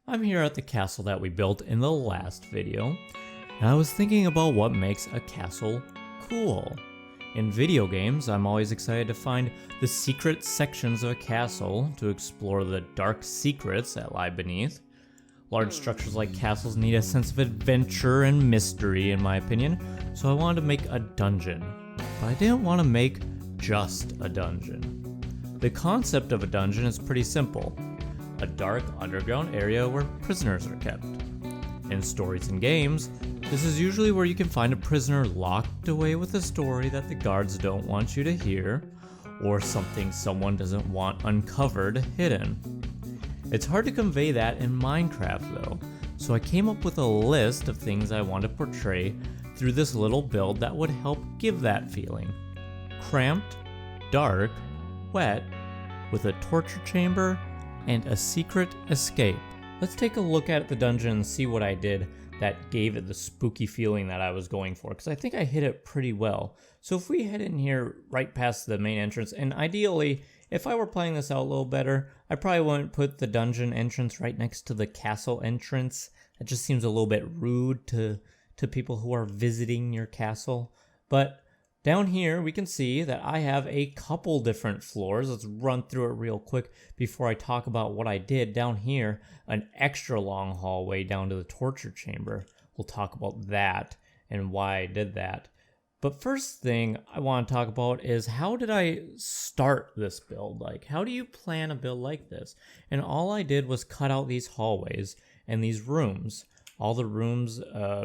I'm here at the castle that we built in the last video, and I was thinking about what makes a castle cool. In video games, I'm always excited to find the secret sections of a castle to explore the dark secrets that lie beneath. Large structures like castles need a sense of adventure and mystery, in my opinion, so I wanted to make a dungeon. But I didn't want to make just a dungeon. The concept of a dungeon is pretty simple. A dark underground area where prisoners are kept. In stories and games, this is usually where you can find a prisoner locked away with a story that the guards don't want you to hear, or something someone doesn't want uncovered hidden. It's hard to convey that in Minecraft though, so I came up with a list of things I want to portray through this little build that would help give that feeling. Cramped, dark, wet, with a torture chamber, and a secret escape. Let's take a look at the dungeon and see what I did that gave it the spooky feeling that I was going for, because I think I hit it pretty well. So if we head in here right past the main entrance, and ideally, if I were playing this out a little better, I probably wouldn't put the dungeon entrance right next to the castle entrance. That just seems a little bit rude to people who are visiting your castle. But down here, we can see that I have a couple different floors. Let's run through it real quick before I talk about what I did. Down here, an extra long hallway down to the torture chamber. We'll talk about that and why I did that. But first thing I want to talk about is, how did I start this build? Like, how do you plan a build like this? And all I did was cut out these hallways and these rooms. All the rooms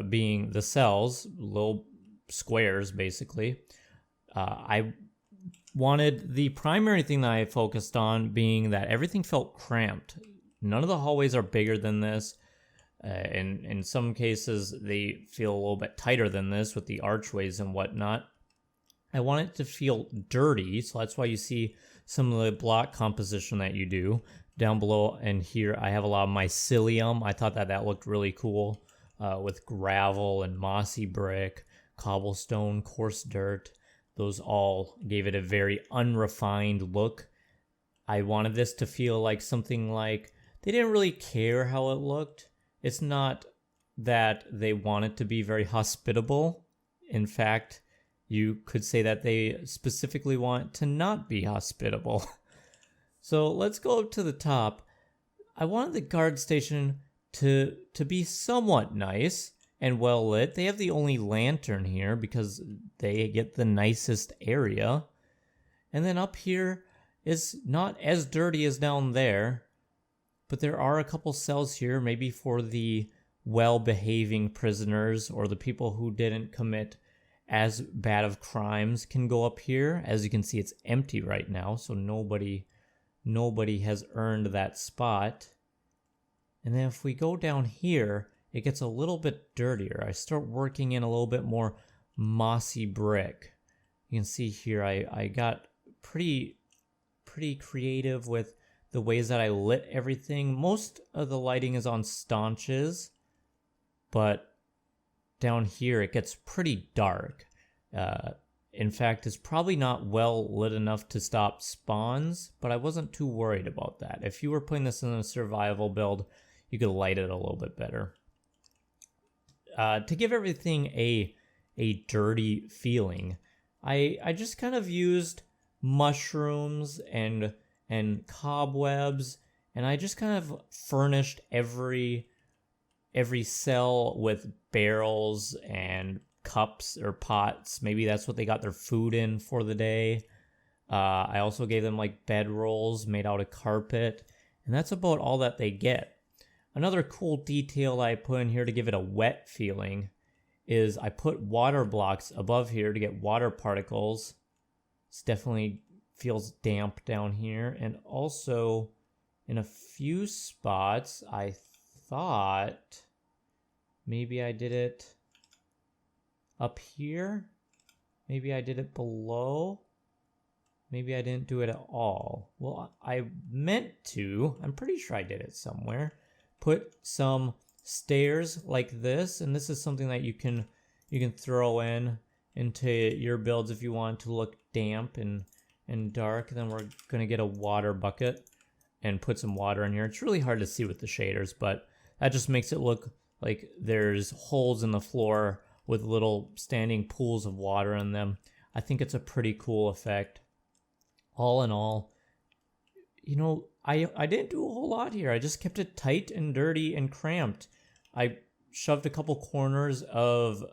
being the cells, little squares basically. I wanted the primary thing that I focused on being that everything felt cramped. None of the hallways are bigger than this. And in some cases, they feel a little bit tighter than this with the archways and whatnot. I want it to feel dirty, so that's why you see some of the block composition that you do. Down below and here, I have a lot of mycelium. I thought that looked really cool with gravel and mossy brick, cobblestone, coarse dirt. Those all gave it a very unrefined look. I wanted this to feel like something like they didn't really care how it looked. It's not that they want it to be very hospitable. In fact, you could say that they specifically want to not be hospitable. So let's go up to the top. I wanted the guard station to be somewhat nice and well lit. They have the only lantern here because they get the nicest area. And then up here is not as dirty as down there, but there are a couple cells here, maybe for the well-behaving prisoners or the people who didn't commit as bad of crimes can go up here. As you can see, it's empty right now, so nobody has earned that spot. And then if we go down here, it gets a little bit dirtier. I start working in a little bit more mossy brick. You can see here I got pretty creative with the ways that I lit everything. Most of the lighting is on staunches, but down here it gets pretty dark. In fact, it's probably not well lit enough to stop spawns, but I wasn't too worried about that. If you were putting this in a survival build, you could light it a little bit better. To give everything a dirty feeling, I just kind of used mushrooms and cobwebs, and I just kind of furnished every cell with barrels and cups or pots. Maybe that's what they got their food in for the day. I also gave them like bedrolls made out of carpet, and that's about all that they get. Another cool detail I put in here to give it a wet feeling is I put water blocks above here to get water particles. This definitely feels damp down here. And also in a few spots, I thought maybe I did it up here. Maybe I did it below. Maybe I didn't do it at all. Well, I meant to. I'm pretty sure I did it somewhere. Put some stairs like this, and this is something that you can throw into your builds if you want to look damp and dark. Then we're gonna get a water bucket and put some water in here. It's really hard to see with the shaders, but That just makes it look like there's holes in the floor with little standing pools of water in them. I think it's a pretty cool effect. All in all, you know, I didn't do a whole lot here. I just kept it tight and dirty and cramped. I shoved a couple corners of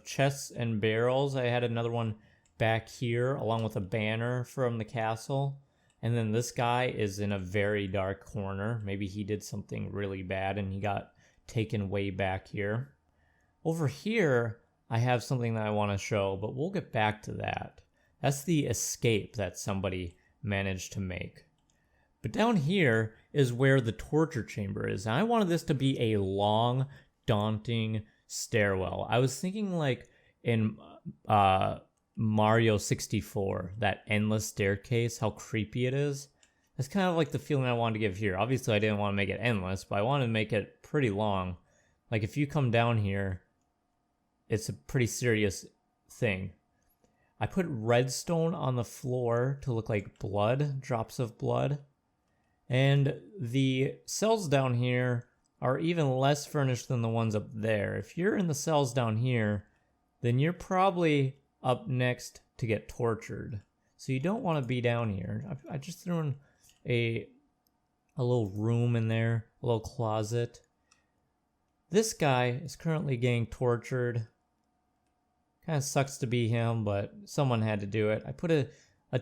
chests and barrels. I had another one back here along with a banner from the castle. And then this guy is in a very dark corner. Maybe he did something really bad and he got taken way back here. Over here, I have something that I want to show, but we'll get back to that. That's the escape that somebody managed to make. But down here is where the torture chamber is. And I wanted this to be a long, daunting stairwell. I was thinking like in Mario 64, that endless staircase, how creepy it is. That's kind of like the feeling I wanted to give here. Obviously, I didn't want to make it endless, but I wanted to make it pretty long. Like if you come down here, it's a pretty serious thing. I put redstone on the floor to look like blood, drops of blood. And the cells down here are even less furnished than the ones up there. If you're in the cells down here, then you're probably up next to get tortured. So you don't want to be down here. I just threw in a little room in there, a little closet. This guy is currently getting tortured. Kind of sucks to be him, but someone had to do it. I put a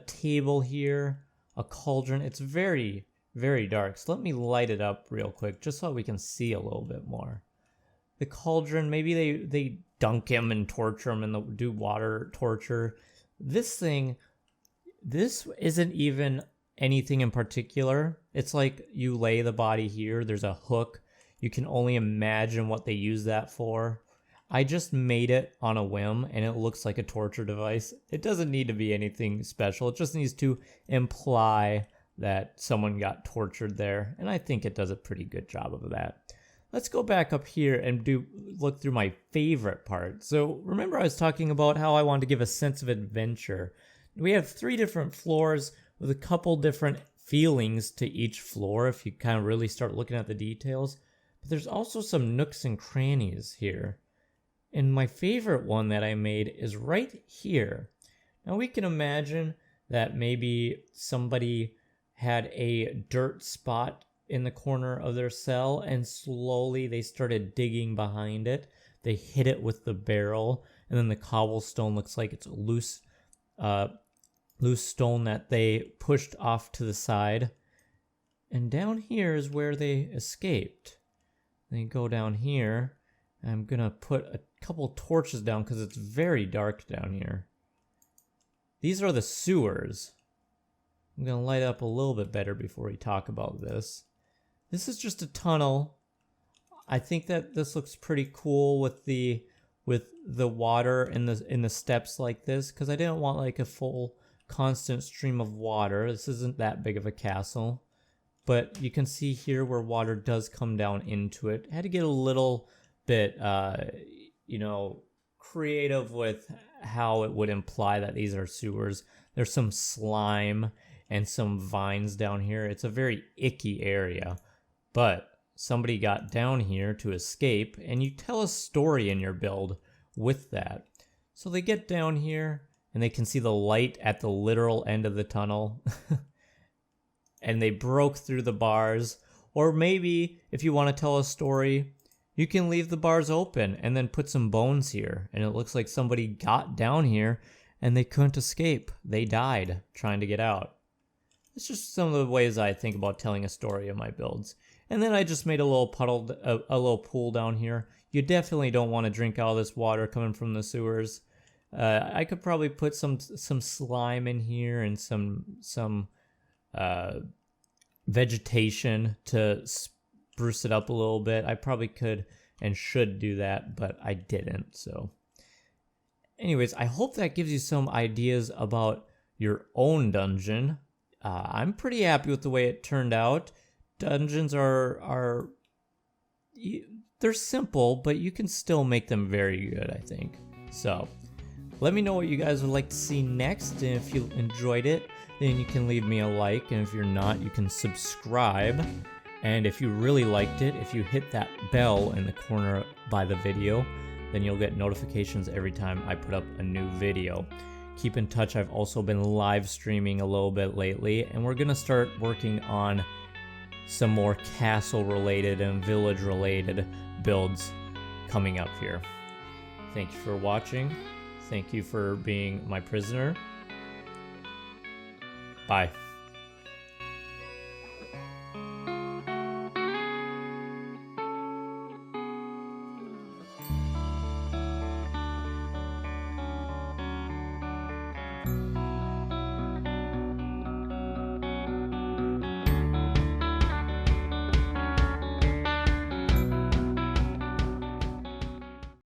table here, a cauldron. It's very, very dark. So let me light it up real quick just so we can see a little bit more. The cauldron, maybe they dunk him and torture him and do water torture. This thing, this isn't even anything in particular. It's like you lay the body here. There's a hook. You can only imagine what they use that for. I just made it on a whim and it looks like a torture device. It doesn't need to be anything special. It just needs to imply that someone got tortured there. And I think it does a pretty good job of that. Let's go back up here and look through my favorite part. So remember I was talking about how I wanted to give a sense of adventure. We have 3 different floors with a couple different feelings to each floor if you kind of really start looking at the details. But there's also some nooks and crannies here. And my favorite one that I made is right here. Now we can imagine that maybe somebody had a dirt spot in the corner of their cell and slowly they started digging behind it. They hit it with the barrel and then the cobblestone looks like it's loose stone that they pushed off to the side. And down here is where they escaped. They go down here. I'm gonna put a couple torches down because it's very dark down here. These are the sewers. I'm gonna light up a little bit better before we talk about this. This is just a tunnel. I think that this looks pretty cool with the water in the steps like this because I didn't want like a full constant stream of water. This isn't that big of a castle, but you can see here where water does come down into it. I had to get a little bit creative with how it would imply that these are sewers. There's some slime and some vines down here. It's a very icky area, but somebody got down here to escape, and you tell a story in your build with that. So they get down here and they can see the light at the literal end of the tunnel and they broke through the bars. Or maybe if you want to tell a story, you can leave the bars open and then put some bones here. And it looks like somebody got down here and they couldn't escape. They died trying to get out. It's just some of the ways I think about telling a story in my builds. And then I just made a little puddle, a little pool down here. You definitely don't want to drink all this water coming from the sewers. I could probably put some slime in here and some vegetation to spruce it up a little bit. I probably could and should do that, but I didn't. So anyways, I hope that gives you some ideas about your own dungeon. I'm pretty happy with the way it turned out. Dungeons are they're simple, but you can still make them very good, I think. So let me know what you guys would like to see next, and if you enjoyed it, then you can leave me a like, and if you're not, you can subscribe. And if you really liked it, if you hit that bell in the corner by the video, then you'll get notifications every time I put up a new video. Keep in touch. I've also been live streaming a little bit lately, and we're gonna start working on some more castle related and village related builds coming up here. Thank you for watching. Thank you for being my prisoner. Bye.